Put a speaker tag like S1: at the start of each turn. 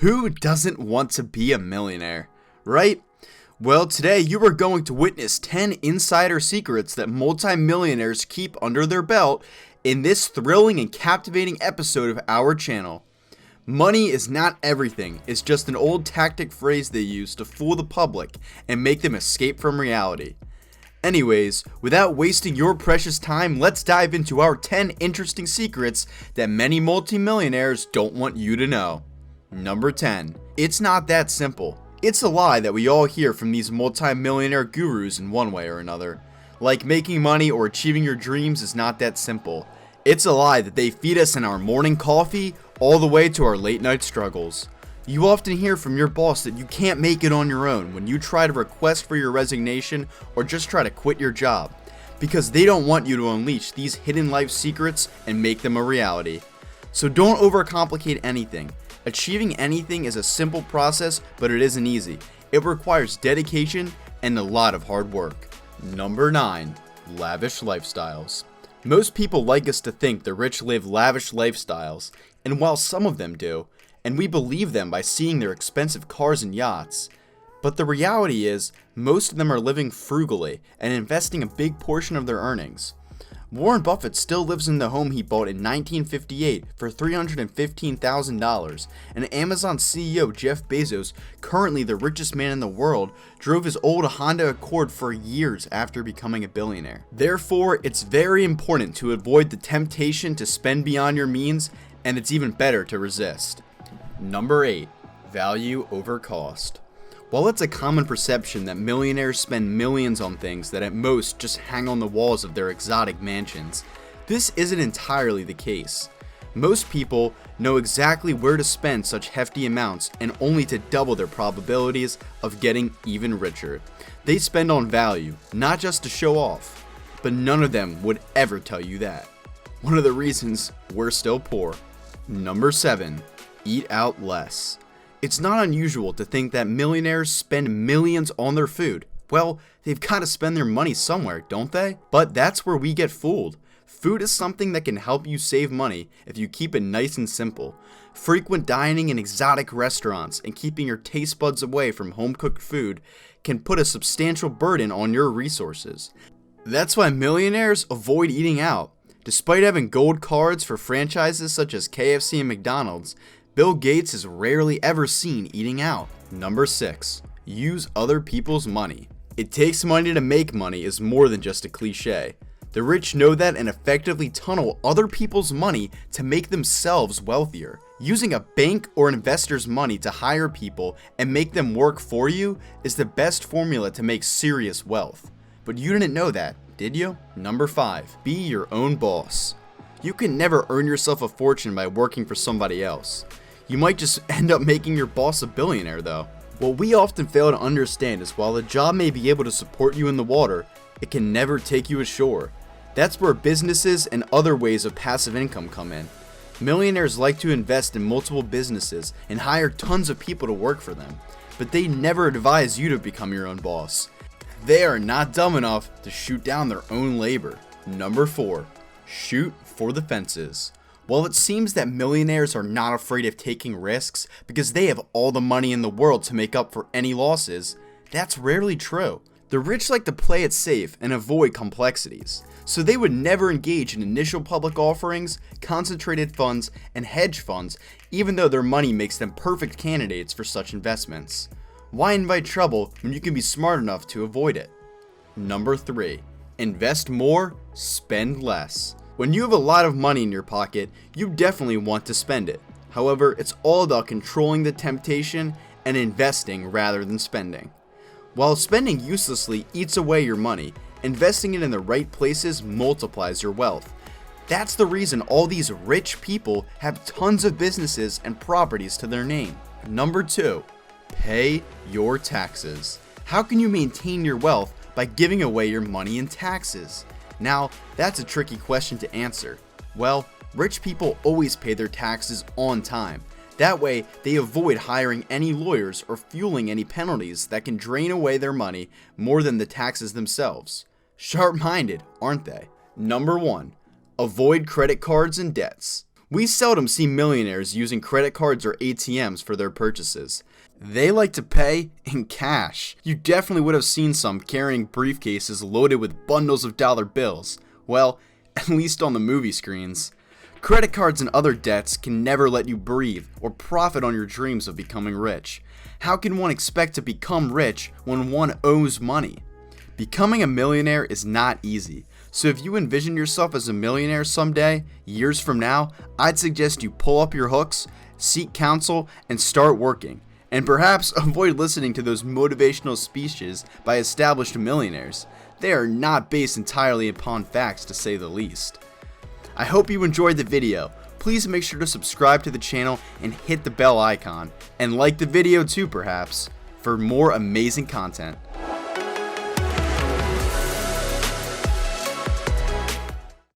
S1: Who doesn't want to be a millionaire, right? Well, today you are going to witness 10 insider secrets that multi-millionaires keep under their belt in this thrilling and captivating episode of our channel. Money is not everything. It's just an old tactic phrase they use to fool the public and make them escape from reality. Anyways, without wasting your precious time, let's dive into our 10 interesting secrets that many multi-millionaires don't want you to know. Number 10. It's not that simple. It's a lie that we all hear from these multi-millionaire gurus in one way or another. Like making money or achieving your dreams is not that simple. It's a lie that they feed us in our morning coffee all the way to our late night struggles. You often hear from your boss that you can't make it on your own when you try to request for your resignation or just try to quit your job, because they don't want you to unleash these hidden life secrets and make them a reality. So don't overcomplicate anything. Achieving anything is a simple process, but it isn't easy. It requires dedication and a lot of hard work. Number 9. Lavish lifestyles. Most people like us to think the rich live lavish lifestyles, and while some of them do, and we believe them by seeing their expensive cars and yachts, but the reality is most of them are living frugally and investing a big portion of their earnings. Warren Buffett still lives in the home he bought in 1958 for $315,000, and Amazon CEO Jeff Bezos, currently the richest man in the world, drove his old Honda Accord for years after becoming a billionaire. Therefore, it's very important to avoid the temptation to spend beyond your means, and it's even better to resist. Number 8. Value over cost. While it's a common perception that millionaires spend millions on things that at most just hang on the walls of their exotic mansions, this isn't entirely the case. Most people know exactly where to spend such hefty amounts and only to double their probabilities of getting even richer. They spend on value, not just to show off, but none of them would ever tell you that. One of the reasons we're still poor. Number 7. Eat out less. It's not unusual to think that millionaires spend millions on their food. Well, they've got to spend their money somewhere, don't they? But that's where we get fooled. Food is something that can help you save money if you keep it nice and simple. Frequent dining in exotic restaurants and keeping your taste buds away from home-cooked food can put a substantial burden on your resources. That's why millionaires avoid eating out. Despite having gold cards for franchises such as KFC and McDonald's, Bill Gates is rarely ever seen eating out. Number 6. Use other people's money. It takes money to make money is more than just a cliche. The rich know that and effectively tunnel other people's money to make themselves wealthier. Using a bank or investor's money to hire people and make them work for you is the best formula to make serious wealth. But you didn't know that, did you? Number 5. Be your own boss. You can never earn yourself a fortune by working for somebody else. You might just end up making your boss a billionaire though. What we often fail to understand is while a job may be able to support you in the water, it can never take you ashore. That's where businesses and other ways of passive income come in. Millionaires like to invest in multiple businesses and hire tons of people to work for them, but they never advise you to become your own boss. They are not dumb enough to shoot down their own labor. Number 4. Shoot for the fences. While it seems that millionaires are not afraid of taking risks because they have all the money in the world to make up for any losses, that's rarely true. The rich like to play it safe and avoid complexities, so they would never engage in initial public offerings, concentrated funds, and hedge funds, even though their money makes them perfect candidates for such investments. Why invite trouble when you can be smart enough to avoid it? Number 3. Invest more, spend less. When you have a lot of money in your pocket, you definitely want to spend it. However, it's all about controlling the temptation and investing rather than spending. While spending uselessly eats away your money, investing it in the right places multiplies your wealth. That's the reason all these rich people have tons of businesses and properties to their name. Number 2. Pay your taxes. How can you maintain your wealth by giving away your money in taxes? Now, that's a tricky question to answer. Well, rich people always pay their taxes on time. That way, they avoid hiring any lawyers or fueling any penalties that can drain away their money more than the taxes themselves. Sharp-minded, aren't they? Number 1. Avoid credit cards and debts. We seldom see millionaires using credit cards or ATMs for their purchases. They like to pay in cash. You definitely would have seen some carrying briefcases loaded with bundles of dollar bills. Well, at least on the movie screens. Credit cards and other debts can never let you breathe or profit on your dreams of becoming rich. How can one expect to become rich when one owes money? Becoming a millionaire is not easy, so if you envision yourself as a millionaire someday, years from now, I'd suggest you pull up your hooks, seek counsel, and start working. And perhaps avoid listening to those motivational speeches by established millionaires. They are not based entirely upon facts, to say the least. I hope you enjoyed the video. Please make sure to subscribe to the channel and hit the bell icon. And like the video too, perhaps, for more amazing content.